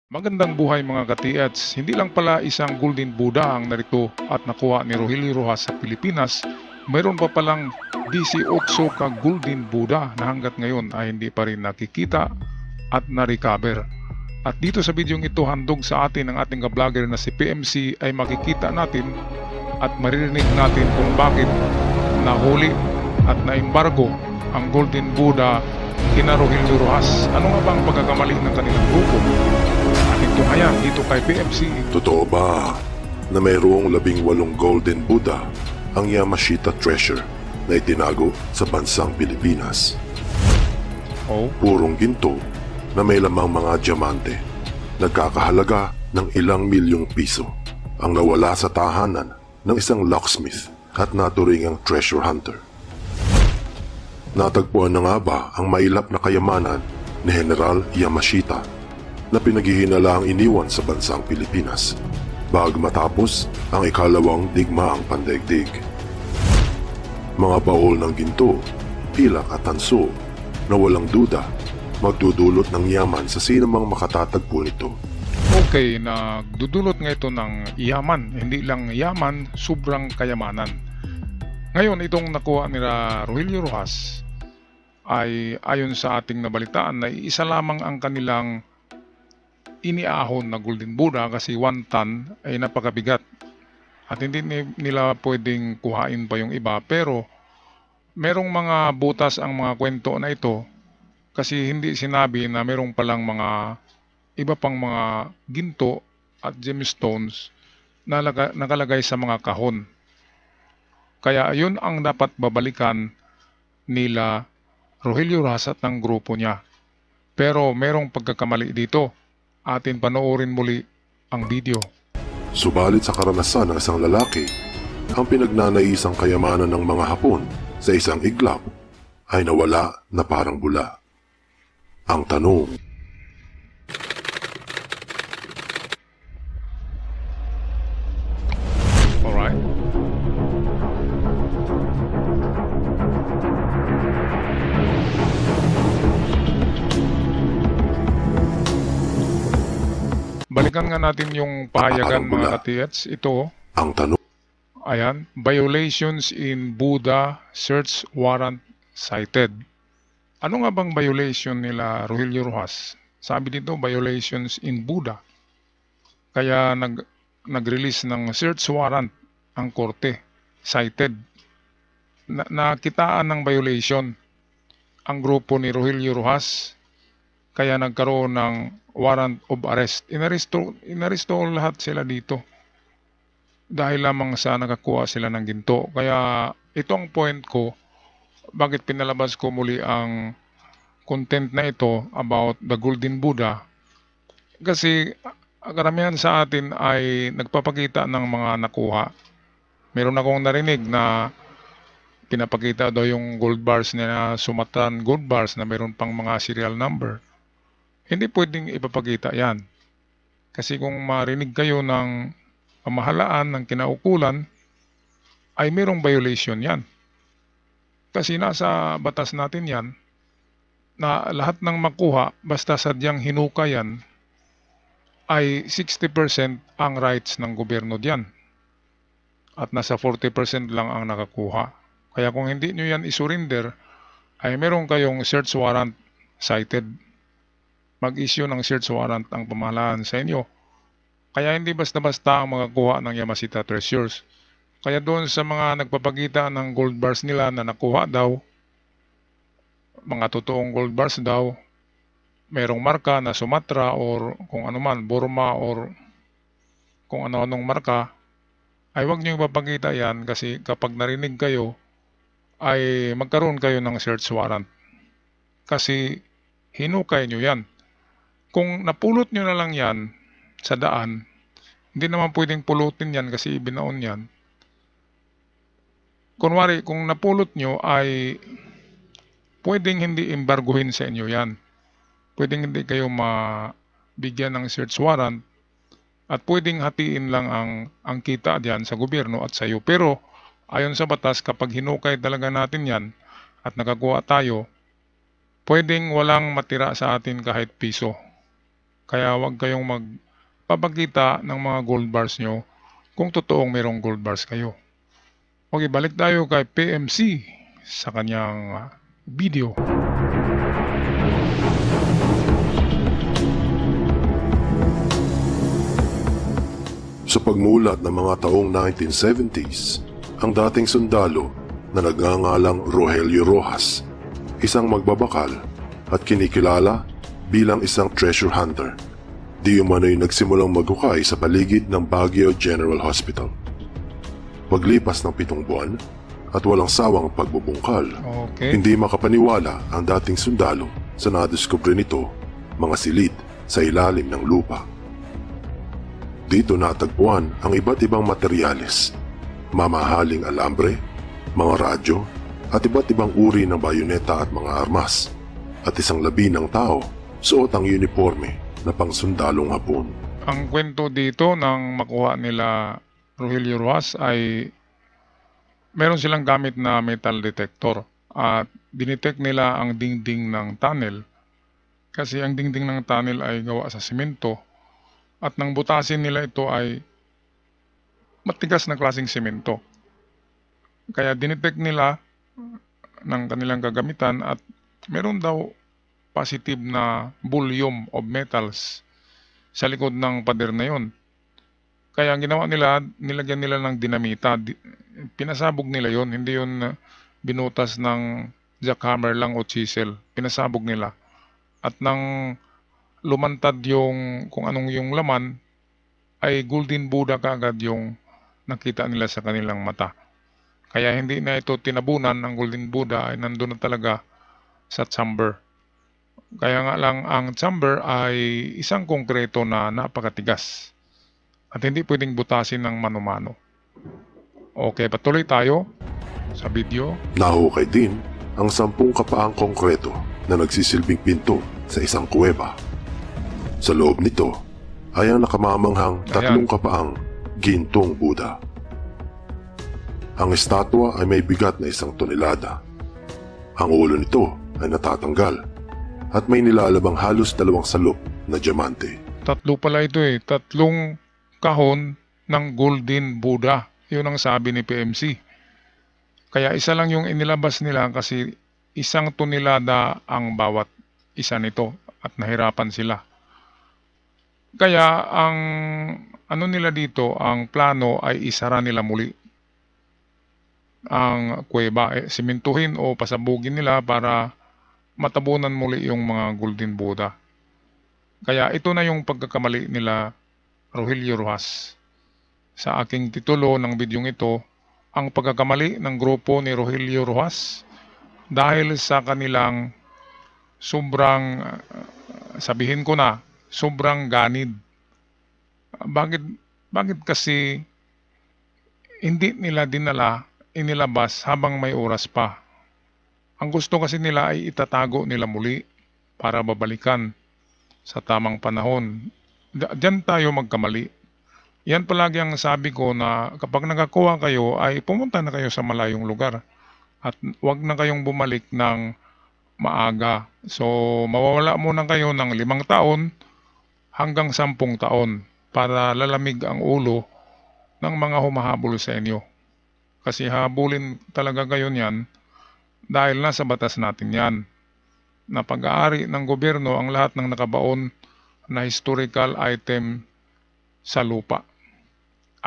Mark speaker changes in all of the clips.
Speaker 1: Magandang buhay mga ka-TH. Hindi lang pala isang Golden Buddha ang narito at nakuha ni Rogelio Rojas sa Pilipinas, mayroon pa palang 18 ka Golden Buddha na hanggat ngayon ay hindi pa rin nakikita at na-recover. At dito sa bidyong ito handog sa atin ng ating ka-vlogger na si PMC ay makikita natin at maririnig natin kung bakit nahuli at na-embargo ang Golden Buddha kina Rogelio Rojas. Ano nga ba ang pagkakamali ng kanilang grupo? Ating tungayan dito kay PMC.
Speaker 2: Totoo ba na mayroong 18 Golden Buddha ang Yamashita Treasure na itinago sa bansang Pilipinas?
Speaker 1: Oh,
Speaker 2: Purong ginto na may lamang mga diamante, nagkakahalaga ng ilang milyong piso, ang nawala sa tahanan ng isang locksmith at naturingang treasure hunter. Natagpuan na nga ba ang mailap na kayamanan ni General Yamashita na pinaghihinalaang iniwan sa bansang Pilipinas bago matapos ang ikalawang digmaang pandaigdig? Mga baol ng ginto, pilak at tanso na walang duda magdudulot ng yaman sa sinumang makatatagpo nito.
Speaker 1: okay, nagdudulot nga ito ng yaman. Hindi lang yaman, sobrang kayamanan. Ngayon, itong nakuha nila Rogelio Rojas ay ayon sa ating nabalitaan na isa lamang ang kanilang iniahon na Golden Buddha kasi 1 ton ay napakabigat. At hindi nila pwedeng kuhain pa yung iba, pero merong mga butas ang mga kwento na ito kasi hindi sinabi na merong palang mga iba pang mga ginto at gemstones na nakalagay sa mga kahon. Kaya yun ang dapat babalikan nila Rogelio Rojas at ng grupo niya. Pero merong pagkakamali dito. Atin panoorin muli ang video.
Speaker 2: Subalit sa karanasan ng isang lalaki, ang pinagnanaisang kayamanan ng mga Hapon sa isang iglap ay nawala na parang bula. Ang tanong,
Speaker 1: Alright? Balikan nga natin yung pahayagan
Speaker 2: Parang
Speaker 1: mga
Speaker 2: bula.
Speaker 1: ka-TH. Ito,
Speaker 2: ang tanong,
Speaker 1: ayan, violations in Buddha search warrant cited. Ano nga bang violation nila Rogelio Rojas? Sabi dito, violations in Buddha. Kaya nag-release ng search warrant ang korte, cited. Nakitaan ng violation ang grupo ni Rogelio Rojas, kaya nagkaroon ng warrant of arrest. Inaresto lahat sila dito dahil lamang sa nakakuha sila ng ginto. Kaya ito ang point ko, bakit pinalabas ko muli ang content na ito about the Golden Buddha. Kasi karamihan sa atin ay nagpapakita ng mga nakuha. Meron akong narinig na pinapakita daw yung gold bars na Sumatran gold bars na meron pang mga serial number. Hindi pwedeng ipapakita yan. Kasi kung marinig kayo ng pamahalaan ng kinaukulan, ay merong violation yan. Kasi nasa batas natin yan, na lahat ng makuha, basta sadyang hinuka yan, ay 60% ang rights ng gobyerno diyan. At nasa 40% lang ang nakakuha. Kaya kung hindi nyo yan isurrender, ay meron kayong search warrant cited. Mag-issue ng search warrant ang pamahalaan sa inyo. Kaya hindi basta-basta ang makakuha ng Yamashita Treasures. Kaya doon sa mga nagpapakita ng gold bars nila na nakuha daw, mga totoong gold bars daw, merong marka na Sumatra or kung ano man, Burma or kung ano-anong marka, ay huwag nyo ipapakita yan kasi kapag narinig kayo, ay magkaroon kayo ng search warrant. Kasi hinukay nyo yan. Kung napulot nyo na lang yan sa daan, hindi naman pwedeng pulutin yan kasi ibinaon yan. Kunwari, kung napulot nyo ay pwedeng hindi embargohin sa inyo yan. Pwedeng hindi kayo mabigyan ng search warrant at pwedeng hatiin lang ang kita diyan sa gobyerno at sa iyo. Pero ayon sa batas, kapag hinukay talaga natin yan at nakakuha tayo, pwedeng walang matira sa atin kahit piso. Kaya huwag kayong magpapakita ng mga gold bars nyo kung totoong mayroong gold bars kayo. Okay, balik tayo kay PMC sa kanyang video.
Speaker 2: Sa pagmulat ng mga taong 1970s, ang dating sundalo na nagngangalang Rogelio Rojas, isang magbabakal at kinikilala bilang isang treasure hunter, di umano'y nagsimulang maghukay sa paligid ng Baguio General Hospital. Paglipas ng 7 buwan at walang sawang pagbubungkal, hindi makapaniwala ang dating sundalo sa nadiskubre nito mga silid sa ilalim ng lupa. Dito natagpuan ang iba't ibang materyales, mamahaling alambre, mga radyo, at iba't ibang uri ng bayoneta at mga armas, at isang labi ng tao suot ang uniforme na pangsundalong Hapon.
Speaker 1: Ang kwento dito nang makuha nila Rogelio Rojas ay meron silang gamit na metal detector at dinetect nila ang dingding ng tunnel kasi ang dingding ng tunnel ay gawa sa simento. At nang butasin nila ito ay matigas na klaseng semento. Kaya dinetect nila ng kanilang gagamitan at meron daw positive na volume of metals sa likod ng pader na yon. Kaya ang ginawa nila, nilagyan nila ng dinamita. Pinasabog nila yon, hindi yon binutas ng jackhammer lang o chisel. Pinasabog nila. At nang lumantad yung kung anong yung laman ay golden Buddha kaagad yung nakita nila sa kanilang mata. Kaya hindi na ito tinabunan ng golden Buddha, ay nandun na talaga sa chamber. Kaya nga lang ang chamber ay isang konkreto na napakatigas at hindi pwedeng butasin ng mano-mano. Okay, patuloy tayo sa video.
Speaker 2: Nahukay din ang 10 kapaang konkreto na nagsisilbing pinto sa isang kuweba. Sa loob nito ay ang nakamamanghang 3 kapaang gintong Buddha. Ang estatwa ay may bigat na 1 tonelada. Ang ulo nito ay natatanggal at may nilalabang halos 2 salop na diamante.
Speaker 1: 3 pala ito 3 kahon ng golden Buddha. Yun ang sabi ni PMC. Kaya isa lang yung inilabas nila kasi 1 tonelada ang bawat isa nito at nahirapan sila. Kaya ang ano nila dito, ang plano ay isara nila muli ang kuweba, simentuhin o pasabugin nila para matabunan muli yung mga golden Buddha. Kaya ito na yung pagkakamali nila Rogelio Rojas. Sa aking titulo ng bidyong ito, ang pagkakamali ng grupo ni Rogelio Rojas dahil sa kanilang sobrang, sabihin ko na, sobrang ganid. Bakit kasi hindi nila inilabas habang may oras pa? Ang gusto kasi nila ay itatago nila muli para babalikan sa tamang panahon. Diyan tayo magkamali. Yan palagi ang sabi ko na kapag nakakuha kayo ay pumunta na kayo sa malayong lugar at wag na kayong bumalik ng maaga. So mawawala muna kayo ng 5 taon hanggang 10 taon para lalamig ang ulo ng mga humahabol sa inyo. Kasi habulin talaga kayo niyan dahil nasa batas natin yan. Na pag-aari ng gobyerno ang lahat ng nakabaon na historical item sa lupa.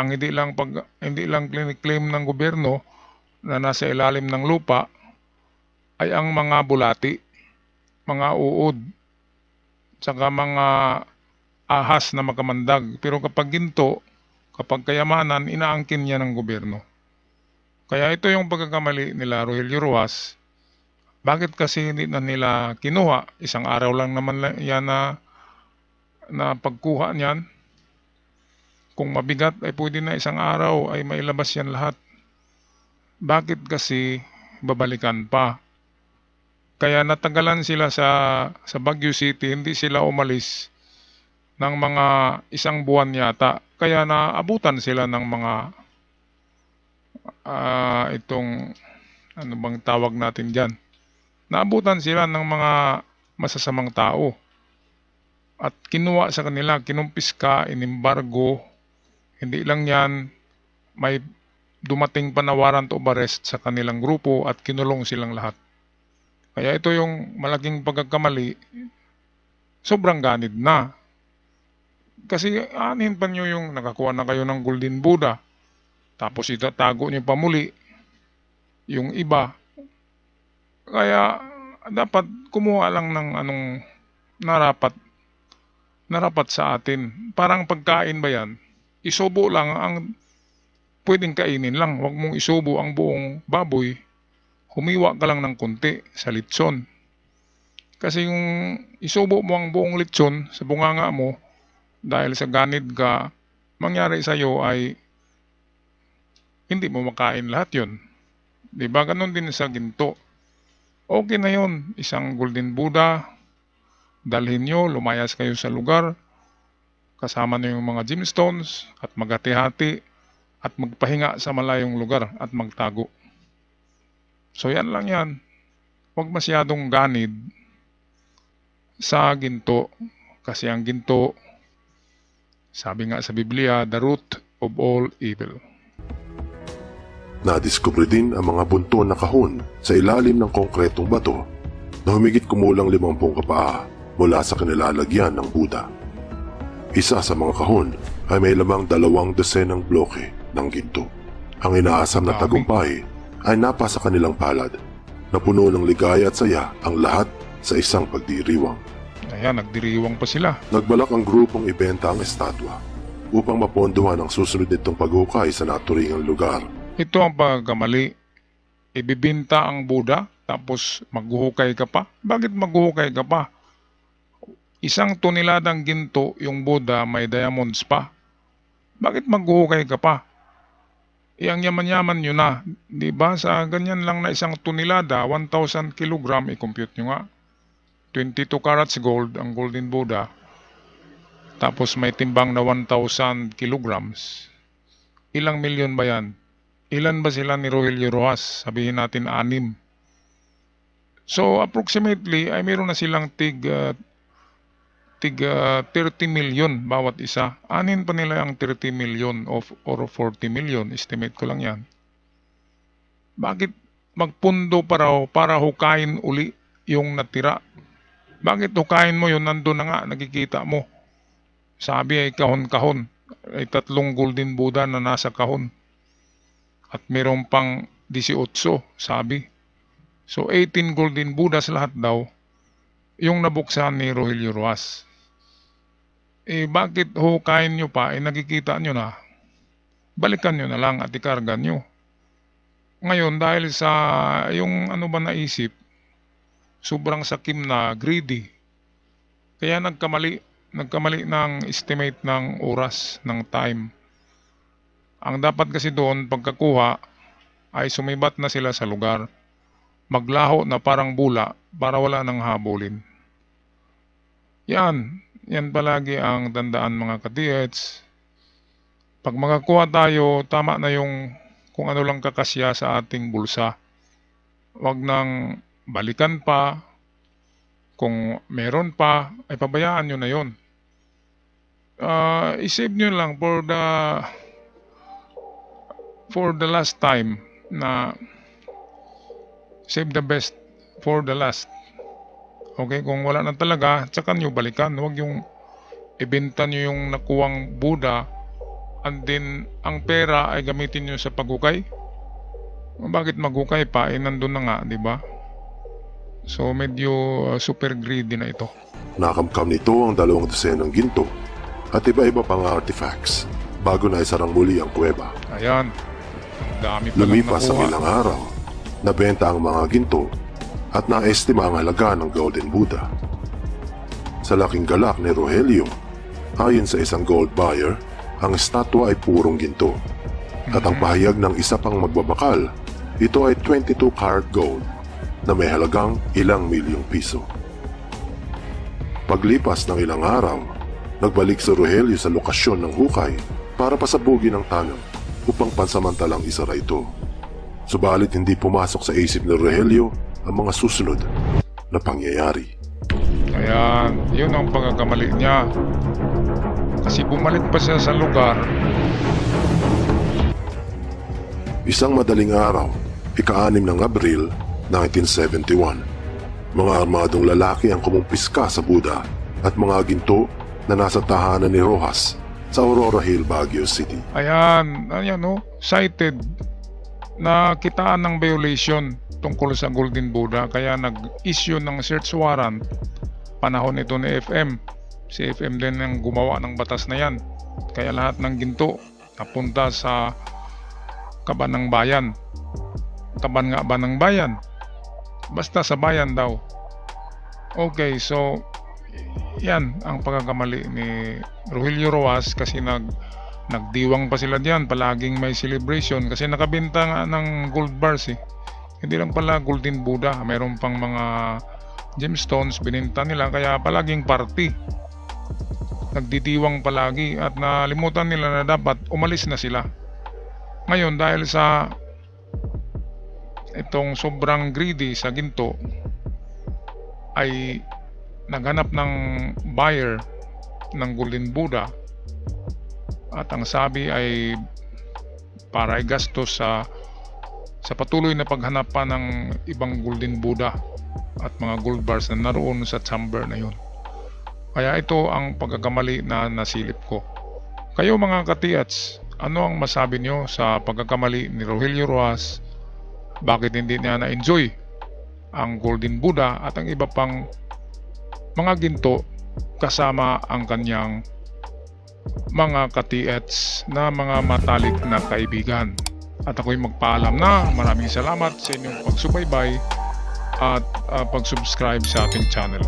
Speaker 1: Ang hindi lang claim ng gobyerno na nasa ilalim ng lupa ay ang mga bulati, mga uod, saka mga ahas na makamandag. Pero kapag ginto, kapag kayamanan, inaangkin niya ng gobyerno. Kaya ito yung pagkakamali nila Rogelio Rojas. Bakit kasi hindi na nila kinuha? 1 araw lang naman yan na pagkuha niyan. Kung mabigat ay pwede na 1 araw ay mailabas yan lahat. Bakit kasi babalikan pa? Kaya natagalan sila sa Baguio City, hindi sila umalis ng mga 1 buwan yata. Kaya naabutan sila ng mga itong ano bang tawag natin dyan. Naabutan sila ng mga masasamang tao. at kinuha sa kanila, kinumpiska, inimbargo. Hindi lang yan, may dumating pa na warrant of arrest sa kanilang grupo at kinulong silang lahat. Kaya ito yung malaking pagkakamali, sobrang ganid na. Kasi aanhin pa nyo yung nakakuha na kayo ng Golden Buddha, tapos itatago nyo pa muli yung iba. Kaya dapat kumuha lang ng anong narapat sa atin. Parang pagkain ba yan? Isubo lang ang pwedeng kainin lang. Huwag mong isubo ang buong baboy. Humiwa ka lang ng konti sa litson. Kasi yung isubo mo ang buong litson sa bunganga mo, dahil sa ganid ka, mangyari sa iyo ay hindi mo makain lahat yun. Diba? Ganon din sa ginto. Okay na yun. Isang Golden Buddha, dalhin nyo, lumayas kayo sa lugar, kasama nyo yung mga gemstones, at maghati-hati, at magpahinga sa malayong lugar, at magtago. So yan lang yan. Huwag masyadong ganid sa ginto, kasi ang ginto, sabi nga sa Biblia, the root of all evil.
Speaker 2: Nadiskubre din ang mga bunto na kahon sa ilalim ng konkretong bato na humigit kumulang 50 kapaa mula sa kinilalagyan ng Buddha. Isa sa mga kahon ay may lamang 2 dosenang bloke ng ginto. Ang inaasam na tagumpay ay napa sa kanilang palad na puno ng ligaya at saya ang lahat sa isang pagdiriwang.
Speaker 1: Ayan, nagdiriwang pa sila.
Speaker 2: Nagbalak ang grupong ibenta ang estatwa upang mapondohan ang susunod nitong paghukay sa naturingang lugar.
Speaker 1: Ito ang pagkamali. Ibibinta ang Buddha, tapos maghuhukay ka pa. Bakit maghuhukay ka pa? 1 toneladang ginto yung Buddha, may diamonds pa. Bakit maghuhukay ka pa? Ang yaman-yaman nyo na. Diba? Sa ganyan lang na 1 tonelada, 1,000 kilogram, i-compute nyo nga. 22 carats gold ang Golden Buddha. Tapos may timbang na 1,000 kilograms. Ilang milyon ba yan? Ilan ba sila ni Rogelio Rojas? Sabihin natin 6. So approximately ay meron na silang tig 30 million bawat isa. Anin pa nila ang 30 million or 40 million. Estimate ko lang yan. Bakit magpundo pa raw para hukayin uli yung natira? Bakit hukayin mo yun? Nandun na nga, nakikita mo. Sabi ay kahon-kahon. Ay 3 Golden Buddha na nasa kahon. At mayroon pang 18, sabi. So 18 Golden Buddhas lahat daw yung nabuksan ni Rogelio Rojas. Bakit hukayin nyo pa? Nakikita nyo na. Balikan nyo na lang at ikarga nyo. Ngayon, dahil sa yung ano ba naisip, sobrang sakim na, greedy. Kaya nagkamali ng estimate ng oras, ng time. Ang dapat kasi doon, pagkakuha, ay sumibat na sila sa lugar. Maglaho na parang bula para wala nang habulin. Yan palagi ang tandaan mga ka-TH. Pag makakuha tayo, tama na yung kung ano lang kakasya sa ating bulsa. Huwag nang balikan pa. Kung meron pa, ay pabayaan nyo na yun. I-save nyo lang for the last time na save the best for the last. Okay, kung wala na talaga, tsaka nyo balikan. Huwag yung ibenta nyo yung nakuwang Buddha and then ang pera ay gamitin nyo sa paghukay. Bakit maghukay pa? Nandun na nga, di ba? So medyo super greedy na ito.
Speaker 2: Nakamkam nito ang 2 dosenang ginto at iba-iba pang artifacts bago na isarang muli ang kuweba.
Speaker 1: Ayan. Dami pa
Speaker 2: Lumipas ang ilang araw, nabenta ang mga ginto at naestima ang halaga ng Golden Buddha. Sa laking galak ni Rogelio, ayon sa isang gold buyer, ang estatwa ay purong ginto. At ang pahayag ng isa pang magbabakal, ito ay 22 karat gold na may halagang ilang milyong piso. Paglipas ng ilang araw, nagbalik si Rogelio sa lokasyon ng hukay para pasabugin ang tanong upang pansamantalang isara ito. Subalit hindi pumasok sa isip ni Rogelio ang mga susunod na pangyayari.
Speaker 1: Ayan, yun ang pagkakamali niya. Kasi bumalik pa siya sa lugar.
Speaker 2: Isang madaling araw, ika-6 ng Abril 1971. Mga armadong lalaki ang kumumpiska sa Buda at mga ginto na nasa tahanan ni Rojas sa Aurora Hill, Baguio City.
Speaker 1: Ayan, cited na kitaan ng violation tungkol sa Golden Buddha, kaya nag-issue ng search warrant. Panahon ito ni FM. Si FM din ang gumawa ng batas na yan. Kaya lahat ng ginto napunta sa kaban ng bayan. Kaban nga ba ng bayan? Basta sa bayan daw. Okay, so yan ang pagkakamali ni Rogelio Rojas, kasi nagdiwang pa sila diyan, palaging may celebration kasi nakabenta nga ng gold bars eh. Hindi lang pala Golden Buddha, mayroon pang mga gemstones bininta nila, kaya palaging party. Nagdidiwang palagi at nalimutan nila na dapat umalis na sila. Ngayon dahil sa itong sobrang greedy sa ginto, ay naghanap ng buyer ng Golden Buddha, at ang sabi ay para igastos sa patuloy na paghanap pa ng ibang Golden Buddha at mga gold bars na naroon sa chamber na yun. Kaya ito ang pagkakamali na nasilip ko. Kayo mga katiats, ano ang masabi nyo sa pagkakamali ni Rogelio Rojas? Bakit hindi niya na-enjoy ang Golden Buddha at ang iba pang mga ginto kasama ang kanyang mga katiats na mga matalik na kaibigan? At ako'y magpaalam na. Maraming salamat sa inyong pagsubaybay at pag-subscribe sa ating channel.